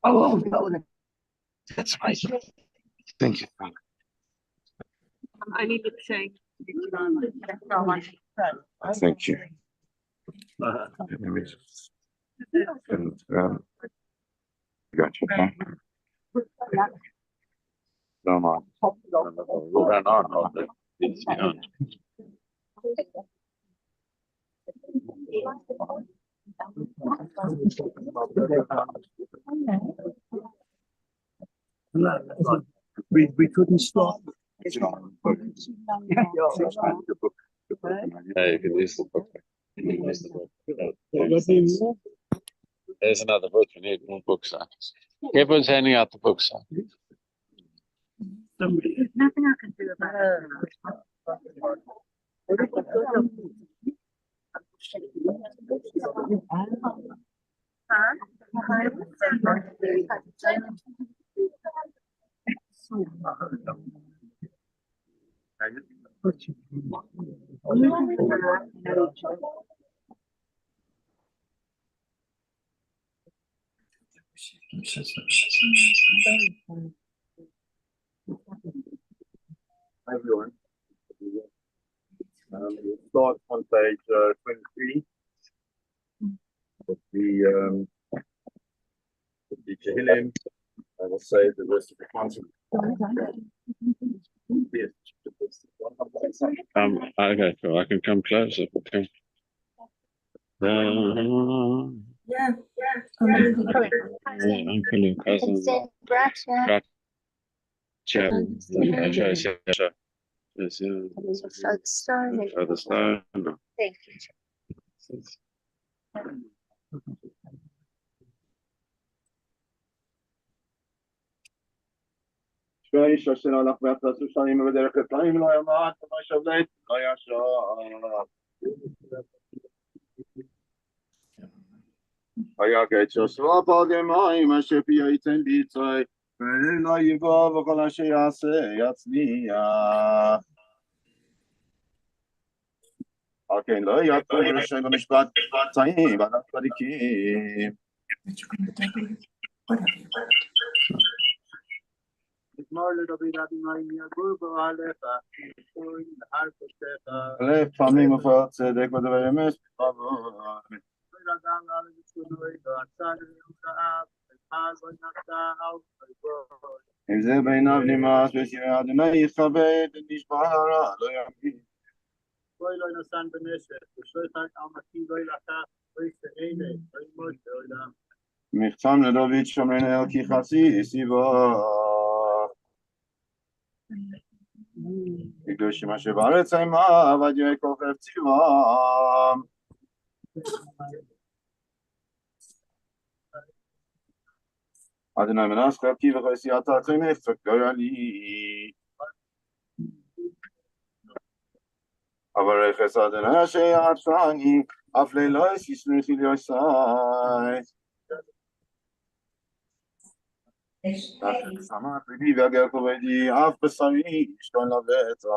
Oh, that's my. Thank you. I need to change. Thank you. Let me just, got you. Huh? Don't mind. We couldn't stop. Hey, you can use the book. There's another book. We need more books. Everyone's handing out the books. There's nothing I can do about Hi everyone. Start on page 23 with the Tehillim. I will say the rest of the concept. Yes. Okay, so I can come closer. Okay. Yeah. Uncle cousins. Gotcha. Further stone. Thank you. شوي شوشنا لك بيتلسو شايم بدرك الطيب لا يمات ما شبلت لا يشاء היה כתשוסו בגמיים אשר פייתם ביצוי ולא יבוא וכל אשר יעשה יצליח. כן, לא יעקב רשעים במשפט צעים ועדת צדיקים. מזמור לדוד אדוני מיגור באוהליך ושוי להר קודשך. לפעמים מופע צדק ודבר אמת בכבוד. אם זה בעיניו נמאס ושירי אדוני יכבד נשבע הרע לא ימין. בואי לא ינסן בנשק ושוחט עמתי לא ילקח לא יסתענה לא ימות לעולם. מחצם לדוד שומרנו אל כי חצי סיבה. קדושים אשר בארץ עמה עבדי כוכב צבאם. אדוני מנס חלקי וחסייתה צמח תגרה לי. אבל רכס אדוני אשר יעצני אף לילה ישמחי לי עשי. שמח ליבי והגר כבדי אף בשרי ישכון לבטח.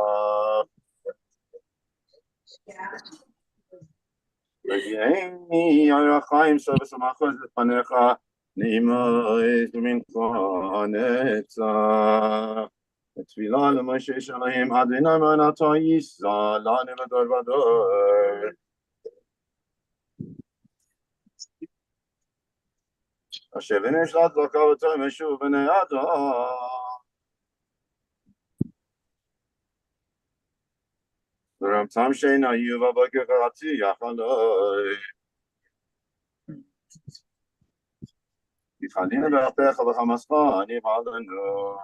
וגייני על החיים סוף ושמחו לפניך נעימות ממך נצח. תפילה למשה שלהם אדוני מענתו יישא לנו לדור ודור. אשר ונשלט צדקה וטוב משוב בני אדם. ורמתם שינה יהיו בבוקר חצי יחלוי. יחנינו ברפך וחמסך נבעלנו.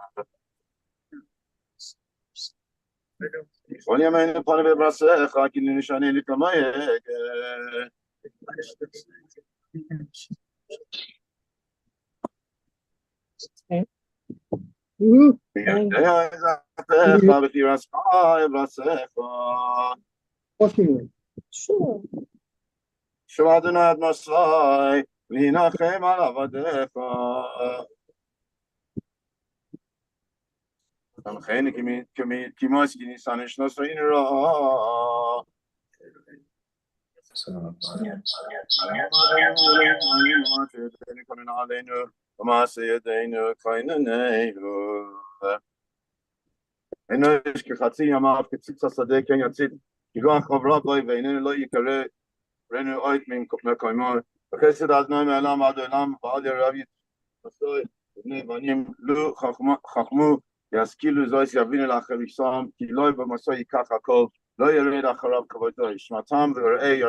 כל ימינו פנו בברסך כי נשנה לקמייך. וידע עזתך ותירסך ברסך. שוב אדוני עד מסעי להנחם על עבדיך. תנחני כמו כי ניסן אשנוס רע. עלינו ומעשה ידינו כהננו. אינו יש כחצי ימיו כציץ השדה כן יציץ כגון חברה בוי ואיננו לא יקרא רנו אוית מקוימו וחסד אדוני מעולם עד עולם ועד ירב יצחק בני בנים לו חכמו ישכילו זויס יבינו לאחריסם כי לא במסו ייקח הכל לא ירד אחריו כבודו ישמעתם וראה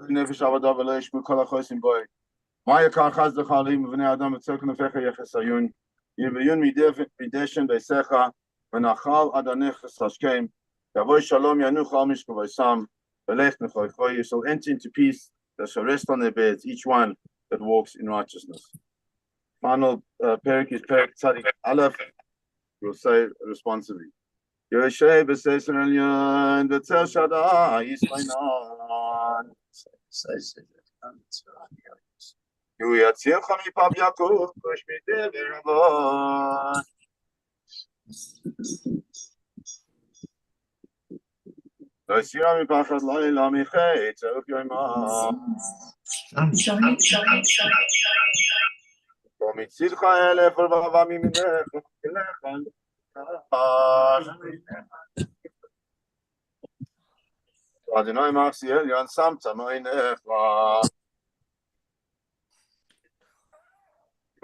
נפש עבודה ולא ישמעו כל החוסים בוי מה יקר חס לחלים ובני אדם וצר כנפיך יחסיון יביון מדשן ביסך ונחל עד הנכס השכם יבוא שלום ינוח על משכבויסם ולך נכוחו you shall enter into peace that shall rest on their beds each one that walks in righteousness. Final parak is parak tzadik aleph. We'll say responsibly Yoshe b'seisen elyon v'tzel shadai yismainan הוא יצילך מפב יעקב ושמידי ברבות. לא יסירה מפחד לילה מחץ צרוף יומה. ומצילך אלף ולבבה ממנך ולך אדוני מחסי עליון שמת מעינך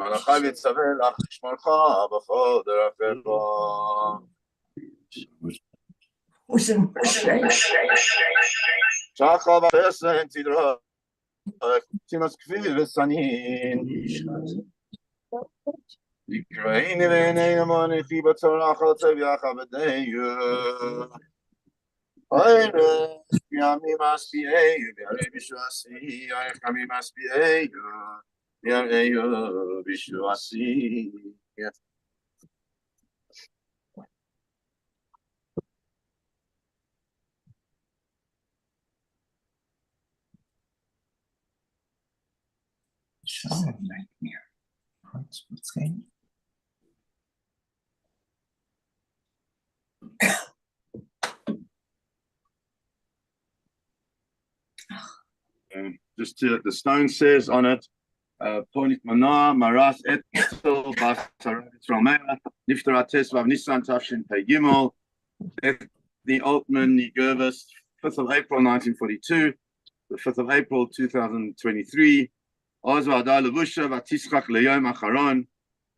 מלאכי מצווה לך לשמורך בכל דרכך. שחר וחסד תדרך תימס כפיל וסנין יקראיני ועיני מוניכי בצורה חלצב יחבדיו איירך ימי משפיעיו וירא בשועשי איירך ימי משפיעיו Just to, the stone says on it, Ponit Mana, Maras, Ethel, Basar, Romea, Niftarates, Vav Nissan, Tafshin, Pegimel, the Altman, Nigervis, 5th of April 1942, the 5th of April 2023. Ozva Adalavusha, Vatiskach Leyom Acharon,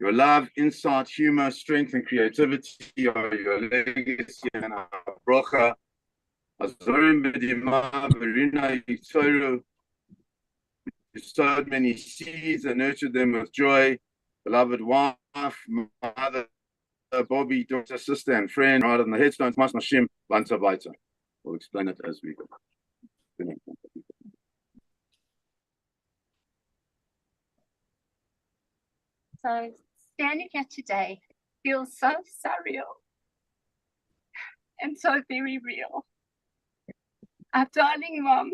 your love, insight, humor, strength, and creativity are your legacy and our brocha. Azorim Bedima, Verina, Yitzoru, you sowed many seeds and nurtured them with joy. Beloved wife, mother, Bobby, daughter, sister, and friend, rather than the headstones, Mas Nashim, Banta Baita. We'll explain it as we go. So standing here today feels so surreal and so very real. Our darling mom,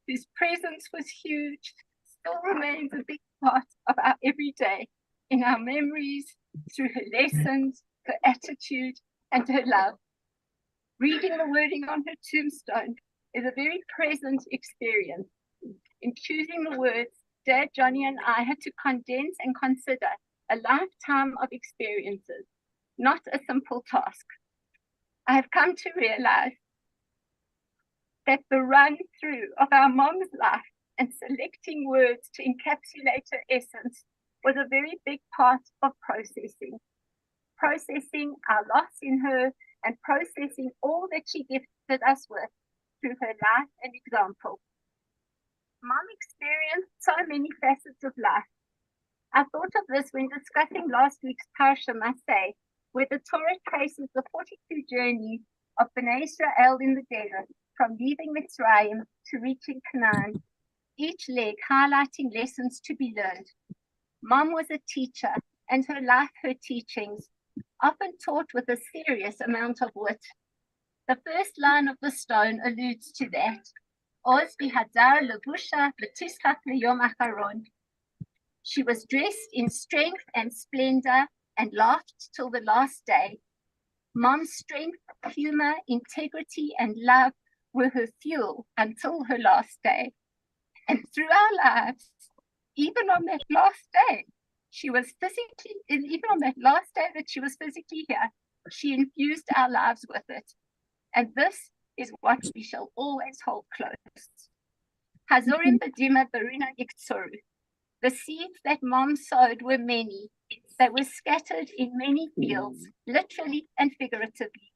whose presence was huge, still remains a big part of our everyday, in our memories, through her lessons, her attitude, and her love. Reading the wording on her tombstone is a very present experience. In choosing the words, Dad, Johnny, and I had to condense and consider a lifetime of experiences, not a simple task. I have come to realize that the run-through of our mom's life and selecting words to encapsulate her essence was a very big part of processing our loss in her and processing all that she gifted us with through her life and example. Mom experienced so many facets of life. I thought of this when discussing last week's Parsha Masay, where the Torah traces the 42 journeys of Bnei Israel in the desert, from leaving Mitzrayim to reaching Canaan, each leg highlighting lessons to be learned. Mom was a teacher, and her life, her teachings, often taught with a serious amount of wit. The first line of the stone alludes to that. Oz bihadar levusha v'tischach leyom acharon. She was dressed in strength and splendor and laughed till the last day. Mom's strength, humor, integrity, and love were her fuel until her last day. And through our lives, even on that last day, even on that last day that she was physically here, she infused our lives with it. And this is what we shall always hold close. Hazorim bedima barina iktsoru. The seeds that Mom sowed were many. They were scattered in many fields, literally and figuratively.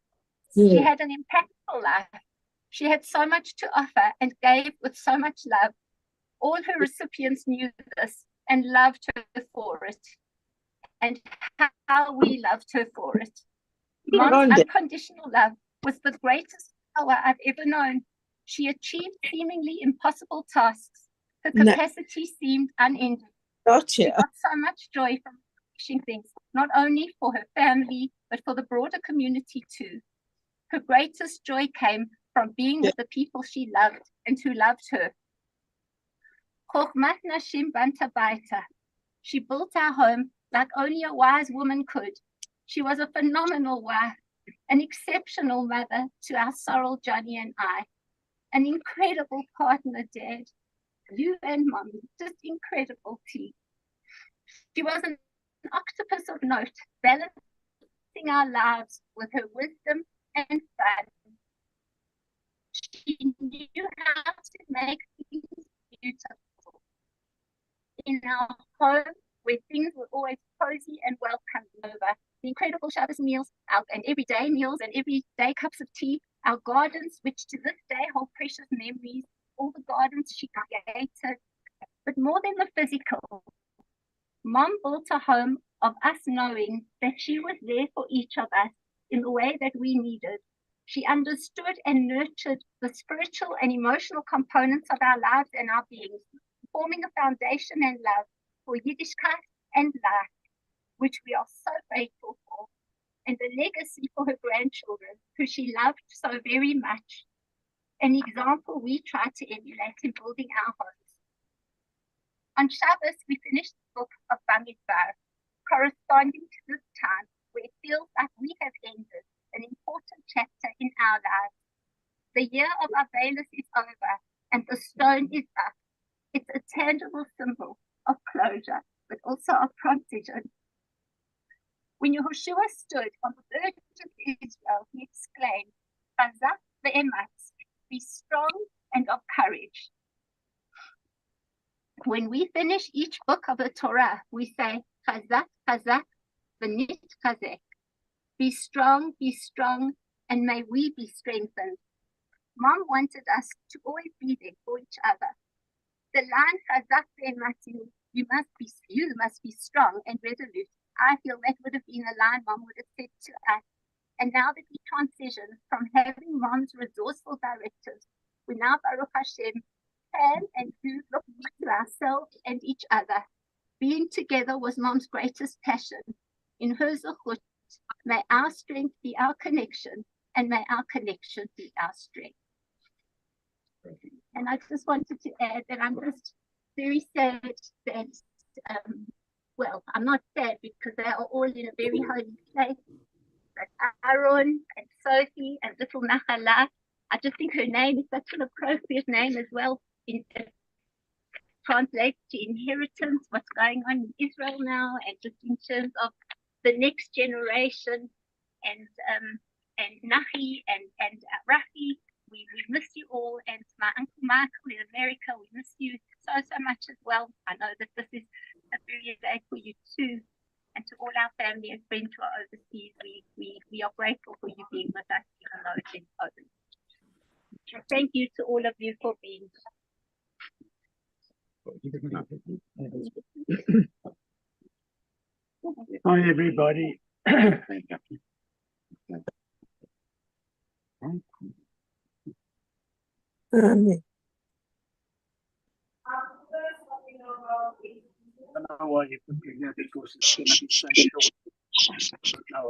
She had an impactful life. She had so much to offer and gave with so much love. All her recipients knew this and loved her for it. And how we loved her for it. Mom's unconditional love was the greatest power I've ever known. She achieved seemingly impossible tasks. Her capacity seemed unending. She got so much joy from accomplishing things, not only for her family, but for the broader community too. Her greatest joy came from being with the people she loved and who loved her. Chochmat Nashim Banta Baita. She built our home like only a wise woman could. She was a phenomenal wife, an exceptional mother to our sorrel Johnny and I, an incredible partner, Dad. You and Mommy, just incredible team. She was an octopus of note, balancing our lives with her wisdom and fun. She knew how to make things beautiful. In our home, where things were always cozy and welcoming over, the incredible Shabbos meals, and everyday meals and everyday cups of tea, our gardens, which to this day hold precious memories, all the gardens she created. But more than the physical, Mom built a home of us knowing that she was there for each of us in the way that we needed. She understood and nurtured the spiritual and emotional components of our lives and our beings, forming a foundation and love for Yiddishkeit and life, which we are so grateful for, and a legacy for her grandchildren, who she loved so very much. An example we try to emulate in building our homes. On Shabbos, we finished the book of Bamidbar, corresponding to this time where it feels like we have ended an important chapter in our lives. The year of Avelis is over and the stone is up. It's a tangible symbol of closure, but also of transition. When Yehoshua stood on the verge of Israel, he exclaimed, "Chazak ve'ematz," be strong and of courage. When we finish each book of the Torah, we say, "Chazak, chazak, v'nit chazek." Be strong, and may we be strengthened. Mom wanted us to always be there for each other. The line "Chazak ve'ematz," you must be strong and resolute. I feel that would have been a line Mom would have said to us. And now that we transition from having Mom's resourceful directives, we now, Baruch Hashem, can and do look to ourselves and each other. Being together was Mom's greatest passion. In her zechut, may our strength be our connection, and may our connection be our strength. And I just wanted to add that I'm just very sad that, well, I'm not sad because they are all in a very holy place. But Aaron and Sophie and little Nachala, I just think her name is such an appropriate name as well. It translates to inheritance, what's going on in Israel now, and just in terms of the next generation. And Nahi and Rafi, we miss you all. And my Uncle Michael in America, we miss you so much as well. I know that this is a very day for you too. And to all our family and friends who are overseas, we are grateful for you being with us, even though it's in Poland. Thank you to all of you for being here. Hi, everybody. I don't know why you put me here because it's going to be so short. No,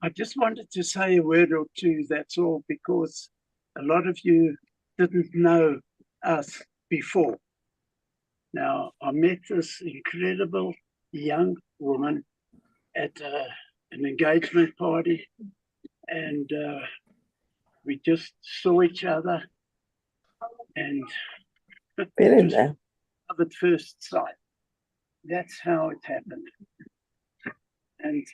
I just wanted to say a word or two, that's all, because a lot of you didn't know us before. Now, I met this incredible young woman at an engagement party, and we just saw each other, and it was love at first sight. That's how it happened. And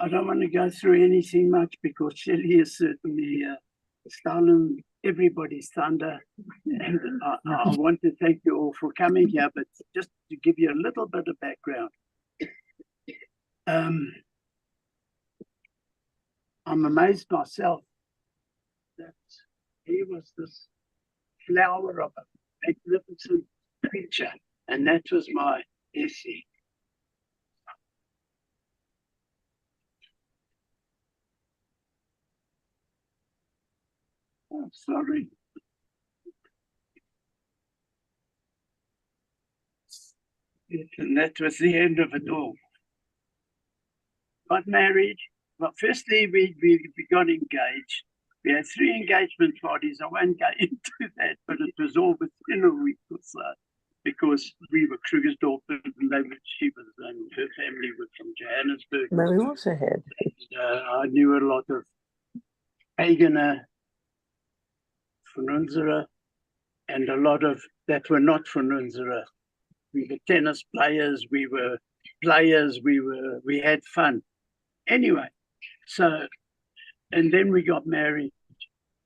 I don't want to go through anything much because Shelley has certainly stolen everybody's thunder. And I want to thank you all for coming here, but just to give you a little bit of background. I'm amazed myself that he was this flower of a magnificent creature, and that was my essay. I'm sorry. And that was the end of it all. Got married. Well, firstly, we got engaged. We had 3 engagement parties. I won't go into that, but it was all within a week or so, because we were Krugersdorp, and she was, and her family were from Johannesburg. But we also had. I knew a lot of Hagener, Van Unzera, and a lot of that were not Van Unzera. We were tennis players, we had fun. Anyway, so, and then we got married,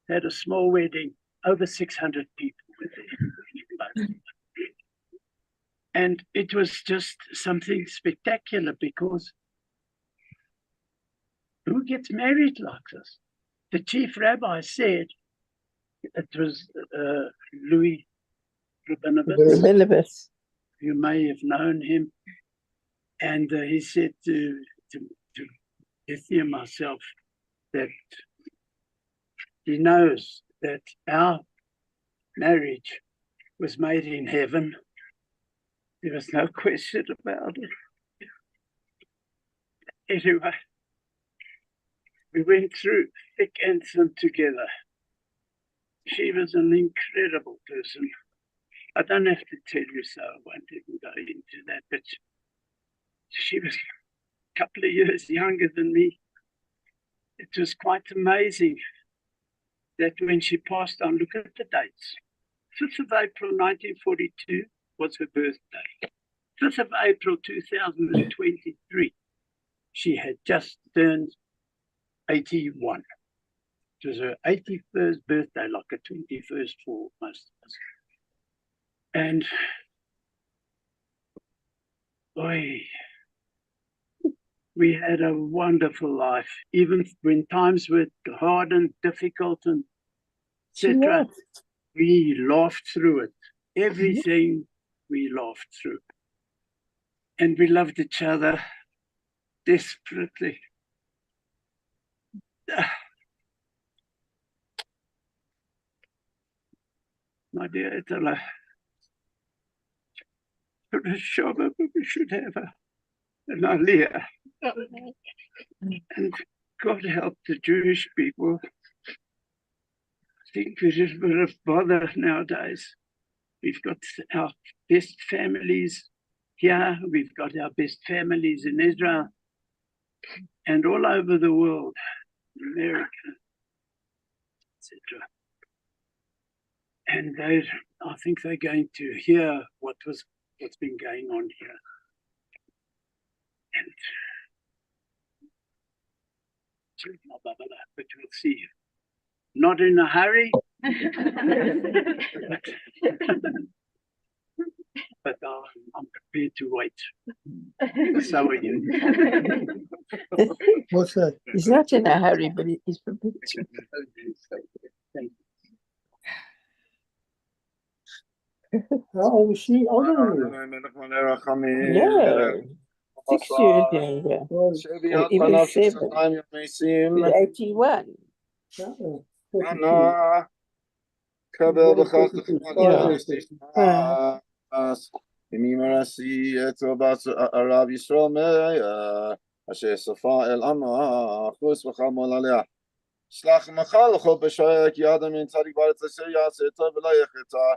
had a small wedding, over 600 people were there. And it was just something spectacular, because who gets married like this? The chief rabbi said, it was Louis Rabinovitz. You may have known him. And he said to Ethne and myself that he knows that our marriage was made in heaven. There was no question about it. Anyway, we went through thick and thin together. She was an incredible person. I don't have to tell you so, I won't even go into that, but she was a couple of years younger than me. It was quite amazing that when she passed on, look at the dates. 5th of April 1942 was her birthday. 5th of April 2023, she had just turned 81. It was her 81st birthday, like a 21st for most of us. And boy, we had a wonderful life, even when times were hard and difficult and etc. We laughed through it. Everything we laughed through. And we loved each other desperately. My dear Ethne, we should have an Aliyah. And God help the Jewish people. I think we're just a bit of bother nowadays. We've got our best families here, we've got our best families in Israel and all over the world, America, etc. And I think they're going to hear what's been going on here. And but we'll see. Not in a hurry, but I'm prepared to wait. So are you. What's that? He's not in a hurry, but he's prepared to. Thank How old was she? Older than you? Yeah. 6 years younger. Or even 7. He's 81. Slach machal chol b'shoyek yadam in tzadik baretz asher yaseh tov v'lo yecheta.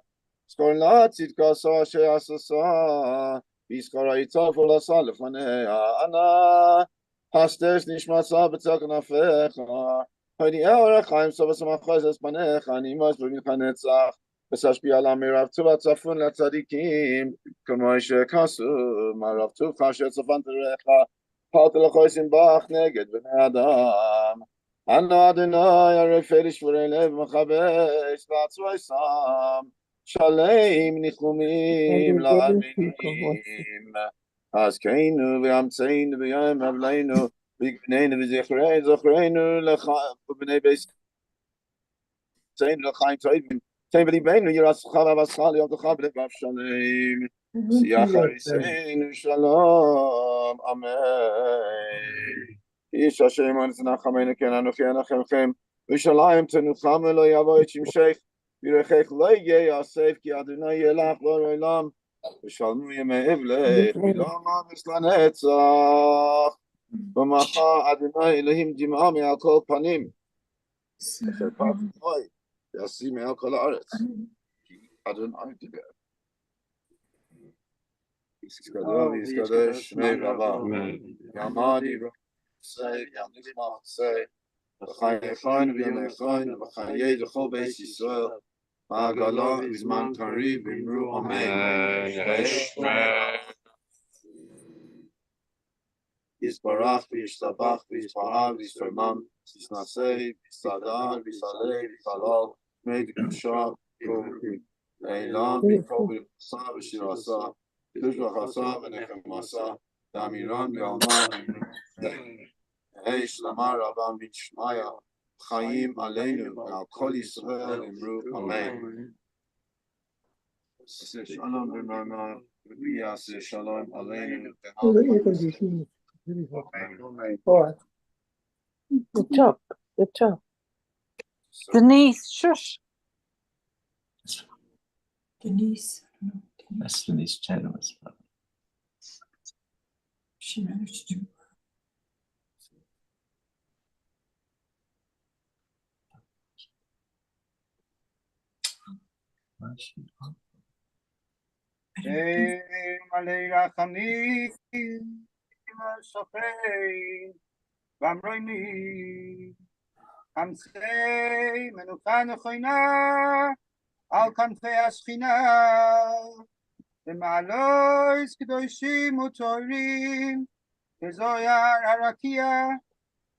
Skor la'atzit kaso asher yasasa. V'skor ha'itzav v'lasa lefanea. Ana hastes nishmatza b'tzak nafecha. Hoyni eorech chaim sovas machaz es panecha. Nimos b'mincha netzach. V'sashpi ala mirav tuva tzafun latzadikim. K'mo shekasu. Marav tuvcha asher tzafan terecha. Halt l'choisim bach neged b'nei adam. Ano Adonai areferish v'relev mechabesh v'atzvaisam shalem nichumim la'aminim Azkeinu v'yamtzeinu v'yom avleinu v'gneinu v'zichreinu zochreinu v'bnei beiseinu l'chaim tovim tein v'libeinu yirascha v'avascha li'avdecha v'levav shalem Siyach hariseinu shalom Amen איש אשר ימון צנחמנו כן אנוכי אנחמכם וישליים תנוחם ולא יבוא את שמשך וירכך לא יהיה יאסף כי אדוני ילך לא לעולם ושלמו ימי אבלך ולא מוות לנצח ומחה אדוני אלוהים דמעה מעל כל פנים וחרפת אוי יעשי מעל כל הארץ כי אדוני דיבר יסקדש שמי רבה יעמדי say, say, V'chayefon v'yamechon v'chayei v'chol beis Yisrael v'agala v'zman kari v'imru amen. Yisbarach v'yishtabach v'yishpahar v'yishtermam v'yisnasei v'yisadar v'yisalei v'yisalal v'mei v'yusha v'yikobri Eilam v'yikol v'yasa v'shirasa v'tush v'chasa v'nechemasa v'amiran v'alma Hey, Shlamar Rabban B'Shmaya, Chaim Aleinu, Al Kol Yisrael Imru, Amen. Shalom B'Rama, V'Yaseh Shalom Aleinu, The top. Denise, shush. Denise. That's Denise Chenoweth's brother. She managed to. Malei Rachamim, Sofei, Vamroini, Hamsei, Menucha Nechoina, Al Kanfei Ashchina, V'ma'alois Kedoshim Utorim, Kezoyar Harakia,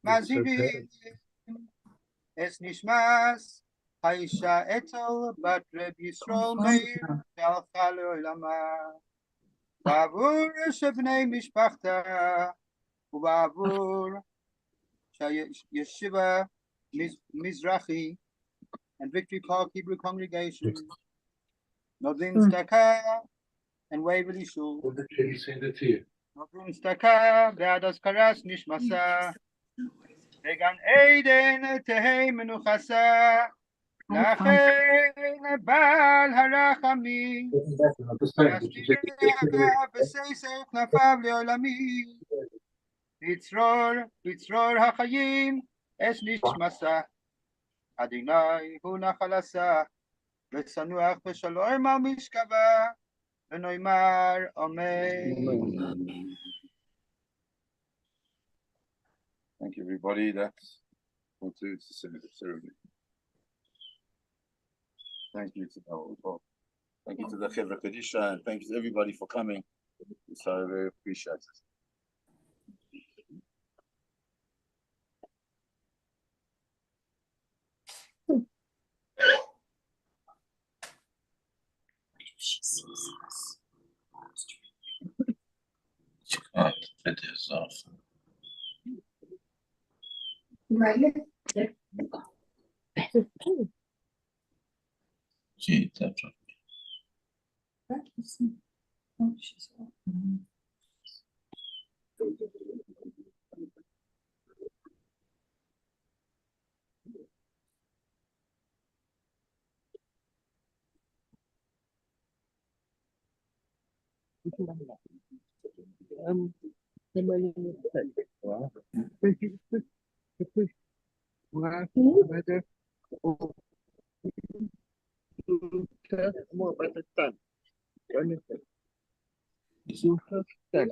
Mazirim, Es Nishmas, Haisha Etel, Bat Reb Yisrael Meir, Shalcha Le'olama, Ba'avur Shebnei Mishpachta, U'ba'avur Yeshiva Mizrahi, and Victory Park Hebrew Congregation, Novin Staka, and Waverly Shul. Novin Staka, Be'adas Karas Nishmasa, Vegan Eden Tehei Menuchasa, Lachen Bal Harachami, Yashtireha B'Seisei Knafav Le'olami, Litzror HaChayim, Es Nishmasa, Adonai Hu Nachalasa, V'Sanuach V'Shalom Al Mishkava, V'Noimar Amen. Thank you, everybody. That concludes the ceremony. Thank you to thank you to the Chevra Kadisha, and thank you to everybody for coming. So very appreciate it. It is off. Right. Gee, that's Oh, she's More better than.